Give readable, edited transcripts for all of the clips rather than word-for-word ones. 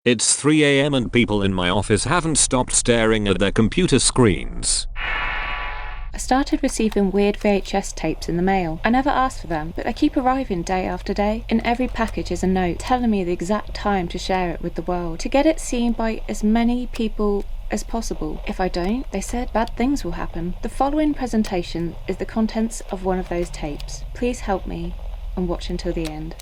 It's 3 AM and people in my office haven't stopped staring at their computer screens. I started receiving weird VHS tapes in the mail. I never asked for them, but they keep arriving day after day. In every package is a note telling me the exact time to share it with the world, to get it seen by as many people as possible. If I don't, they said, bad things will happen. The following presentation is the contents of one of those tapes. Please help me and watch until the end.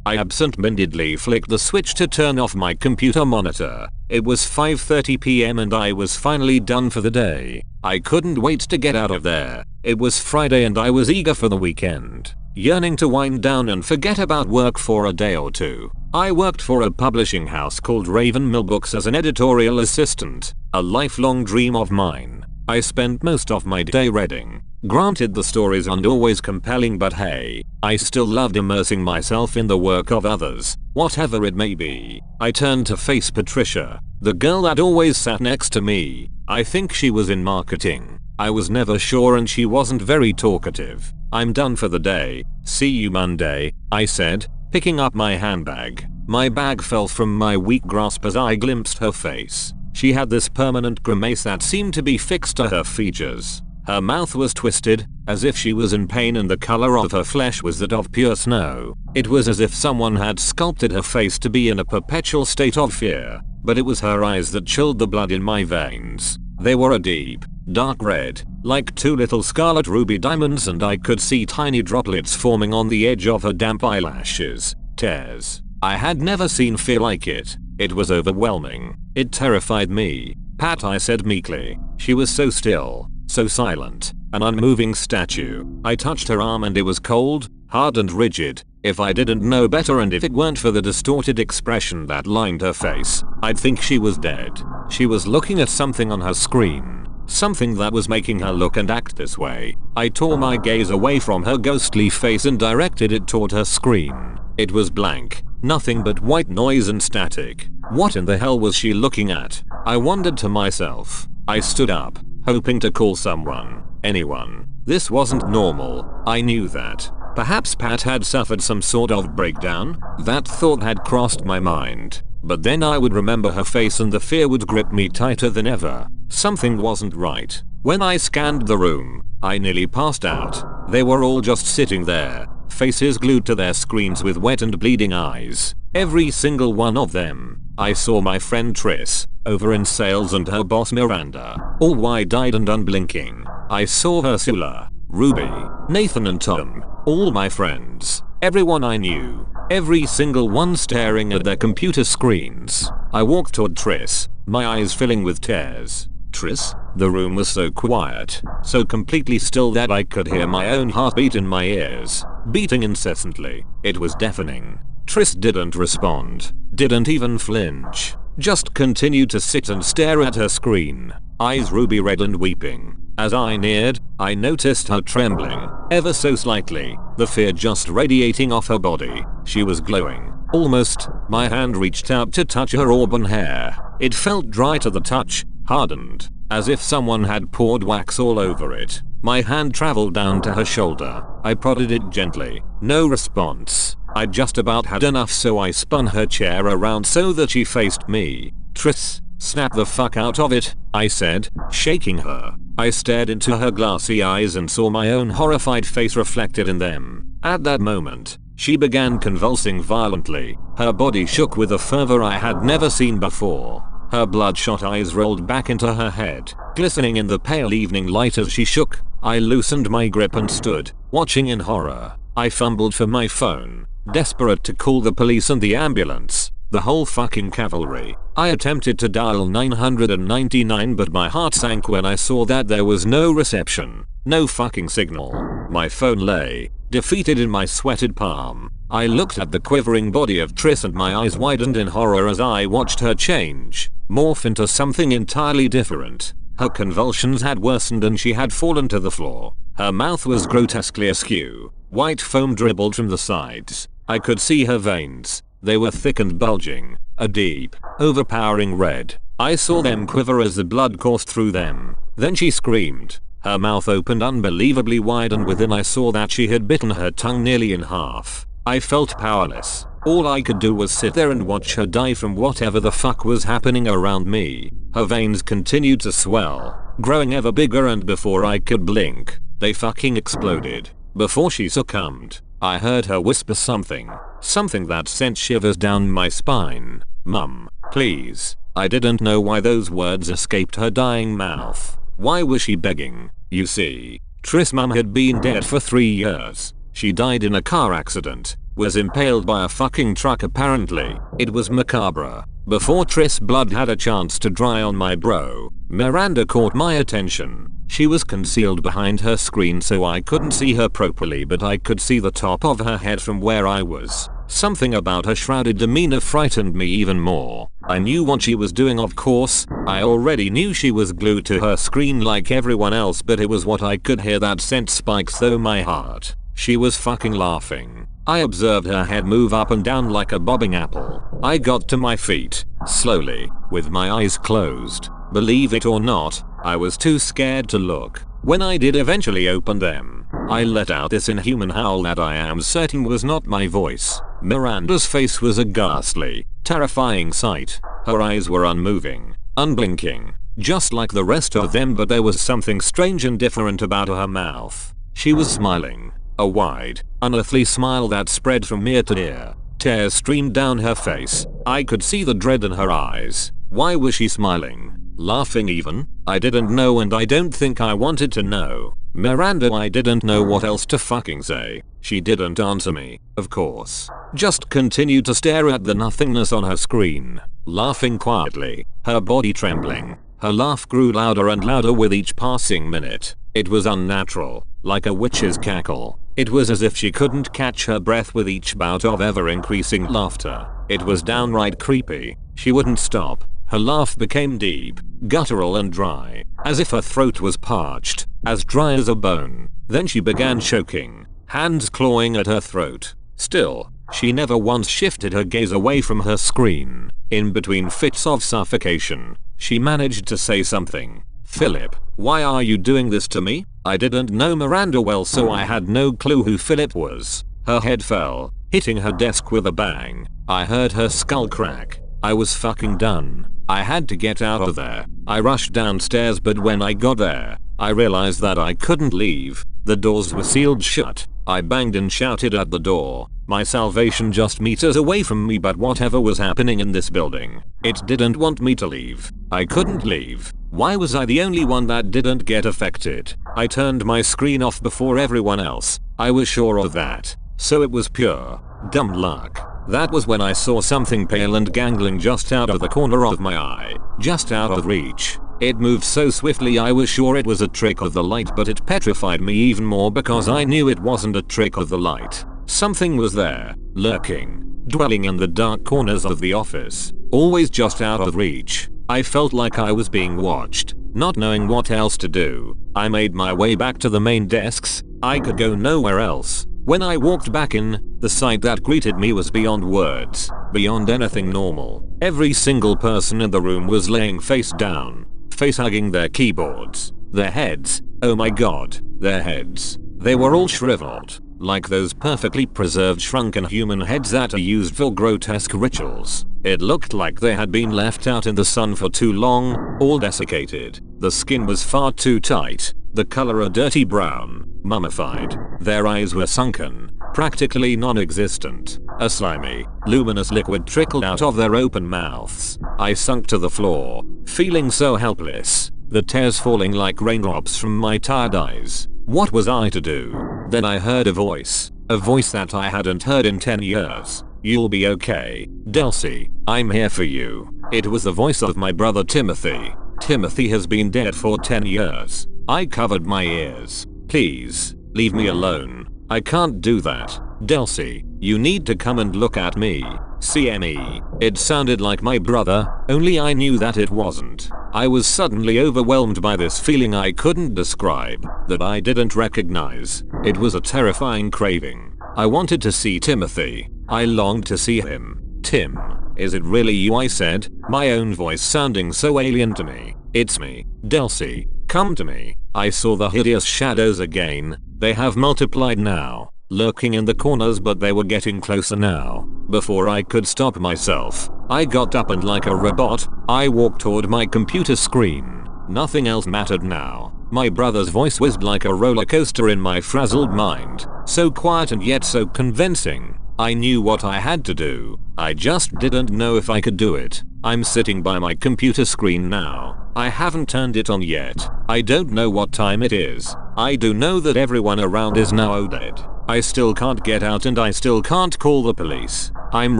I absent-mindedly flicked the switch to turn off my computer monitor. It was 5:30 PM and I was finally done for the day. I couldn't wait to get out of there. It was Friday and I was eager for the weekend, yearning to wind down and forget about work for a day or two. I worked for a publishing house called Raven Mill Books as an editorial assistant, a lifelong dream of mine. I spent most of my day reading. Granted, the stories aren't always compelling, but hey, I still loved immersing myself in the work of others, whatever it may be. I turned to face Patricia, the girl that always sat next to me. I think she was in marketing. I was never sure and she wasn't very talkative. I'm done for the day. See you Monday, I said, picking up my handbag. My bag fell from my weak grasp as I glimpsed her face. She had this permanent grimace that seemed to be fixed to her features. Her mouth was twisted, as if she was in pain, and the color of her flesh was that of pure snow. It was as if someone had sculpted her face to be in a perpetual state of fear. But it was her eyes that chilled the blood in my veins. They were a deep, dark red, like two little scarlet ruby diamonds, and I could see tiny droplets forming on the edge of her damp eyelashes. Tears. I had never seen fear like it. It was overwhelming. It terrified me. Pat, I said meekly. She was so still, so silent, an unmoving statue. I touched her arm and it was cold, hard and rigid. If I didn't know better and if it weren't for the distorted expression that lined her face, I'd think she was dead. She was looking at something on her screen, something that was making her look and act this way. I tore my gaze away from her ghostly face and directed it toward her screen. It was blank, nothing but white noise and static. What in the hell was she looking at? I wondered to myself. I stood up, hoping to call someone, anyone. This wasn't normal. I knew that. Perhaps Pat had suffered some sort of breakdown? That thought had crossed my mind. But then I would remember her face and the fear would grip me tighter than ever. Something wasn't right. When I scanned the room, I nearly passed out. They were all just sitting there, faces glued to their screens with wet and bleeding eyes. Every single one of them. I saw my friend Triss, over in sales, and her boss Miranda, all wide-eyed and unblinking. I saw Ursula, Ruby, Nathan and Tom, all my friends, everyone I knew, every single one staring at their computer screens. I walked toward Triss, my eyes filling with tears. Triss? The room was so quiet, so completely still that I could hear my own heartbeat in my ears, beating incessantly. It was deafening. Triss didn't respond, didn't even flinch, just continued to sit and stare at her screen, eyes ruby red and weeping. As I neared, I noticed her trembling, ever so slightly, the fear just radiating off her body. She was glowing, almost. My hand reached out to touch her auburn hair. It felt dry to the touch, hardened, as if someone had poured wax all over it. My hand traveled down to her shoulder. I prodded it gently. No response. I just about had enough, so I spun her chair around so that she faced me. Triss, snap the fuck out of it, I said, shaking her. I stared into her glassy eyes and saw my own horrified face reflected in them. At that moment, she began convulsing violently. Her body shook with a fervor I had never seen before. Her bloodshot eyes rolled back into her head, glistening in the pale evening light as she shook. I loosened my grip and stood, watching in horror. I fumbled for my phone, desperate to call the police and the ambulance, the whole fucking cavalry. I attempted to dial 999, but my heart sank when I saw that there was no reception, no fucking signal. My phone lay, defeated in my sweated palm. I looked at the quivering body of Triss and my eyes widened in horror as I watched her change, morph into something entirely different. Her convulsions had worsened and she had fallen to the floor. Her mouth was grotesquely askew. White foam dribbled from the sides. I could see her veins. They were thick and bulging, a deep, overpowering red. I saw them quiver as the blood coursed through them. Then she screamed. Her mouth opened unbelievably wide and within I saw that she had bitten her tongue nearly in half. I felt powerless, All I could do was sit there and watch her die from whatever the fuck was happening around me. Her veins continued to swell, growing ever bigger, and before I could blink, they fucking exploded. Before she succumbed, I heard her whisper something that sent shivers down my spine. "Mum, please." I didn't know why those words escaped her dying mouth. Why was she begging? You see, Triss' mum had been dead for 3 years. She died in a car accident, was impaled by a fucking truck apparently. It was macabre. Before Triss' blood had a chance to dry on my bro, Miranda caught my attention. She was concealed behind her screen so I couldn't see her properly, but I could see the top of her head from where I was. Something about her shrouded demeanor frightened me even more. I knew what she was doing, of course. I already knew she was glued to her screen like everyone else, but it was what I could hear that sent spikes through my heart. She was fucking laughing. I observed her head move up and down like a bobbing apple. I got to my feet, slowly, with my eyes closed. Believe it or not, I was too scared to look. When I did eventually open them, I let out this inhuman howl that I am certain was not my voice. Miranda's face was a ghastly, terrifying sight. Her eyes were unmoving, unblinking, just like the rest of them, but there was something strange and different about her mouth. She was smiling, a wide, unearthly smile that spread from ear to ear. Tears streamed down her face. I could see the dread in her eyes. Why was she smiling? Laughing even? I didn't know, and I don't think I wanted to know. Miranda, I didn't know what else to fucking say. She didn't answer me, of course. Just continued to stare at the nothingness on her screen, laughing quietly, her body trembling. Her laugh grew louder and louder with each passing minute. It was unnatural, like a witch's cackle. It was as if she couldn't catch her breath with each bout of ever-increasing laughter. It was downright creepy. She wouldn't stop. Her laugh became deep, guttural and dry, as if her throat was parched, as dry as a bone. Then she began choking, hands clawing at her throat. Still, she never once shifted her gaze away from her screen. In between fits of suffocation, she managed to say something. "Philip, why are you doing this to me?" I didn't know Miranda well, so I had no clue who Philip was. Her head fell, hitting her desk with a bang. I heard her skull crack. I was fucking done. I had to get out of there. I rushed downstairs, but when I got there, I realized that I couldn't leave. The doors were sealed shut. I banged and shouted at the door. My salvation just meters away from me, but whatever was happening in this building, it didn't want me to leave. I couldn't leave. Why was I the only one that didn't get affected? I turned my screen off before everyone else. I was sure of that. So it was pure, dumb luck. That was when I saw something pale and gangling just out of the corner of my eye, just out of reach. It moved so swiftly I was sure it was a trick of the light, but it petrified me even more because I knew it wasn't a trick of the light. Something was there, lurking, dwelling in the dark corners of the office, always just out of reach. I felt like I was being watched. Not knowing what else to do, I made my way back to the main desks. I could go nowhere else. When I walked back in, the sight that greeted me was beyond words, beyond anything normal. Every single person in the room was laying face down, face-hugging their keyboards. Their heads, oh my god, their heads. They were all shriveled, like those perfectly preserved shrunken human heads that are used for grotesque rituals. It looked like they had been left out in the sun for too long, all desiccated. The skin was far too tight, the color a dirty brown, mummified. Their eyes were sunken, practically non-existent. A slimy, luminous liquid trickled out of their open mouths. I sunk to the floor, feeling so helpless, the tears falling like raindrops from my tired eyes. What was I to do? Then I heard a voice that I hadn't heard in 10 years. "You'll be okay, Delcy. I'm here for you." It was the voice of my brother Timothy. Timothy has been dead for 10 years. I covered my ears. "Please, leave me alone. I can't do that. Delcy, you need to come and look at me. CME. It sounded like my brother, only I knew that it wasn't. I was suddenly overwhelmed by this feeling I couldn't describe, that I didn't recognize. It was a terrifying craving. I wanted to see Timothy. I longed to see him. "Tim, is it really you?" I said, my own voice sounding so alien to me. "It's me, Delcy. Come to me." I saw the hideous shadows again. They have multiplied now. lurking in the corners, but they were getting closer now. Before I could stop myself, I got up and like a robot, I walked toward my computer screen. Nothing else mattered now. My brother's voice whizzed like a roller coaster in my frazzled mind. So quiet and yet so convincing. I knew what I had to do. I just didn't know if I could do it. I'm sitting by my computer screen now. I haven't turned it on yet. I don't know what time it is. I do know that everyone around is now dead. I still can't get out and I still can't call the police. I'm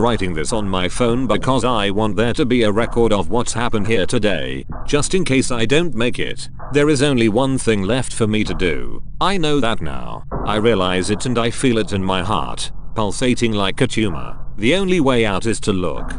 writing this on my phone because I want there to be a record of what's happened here today, just in case I don't make it. There is only one thing left for me to do. I know that now. I realize it and I feel it in my heart, pulsating like a tumor. The only way out is to look.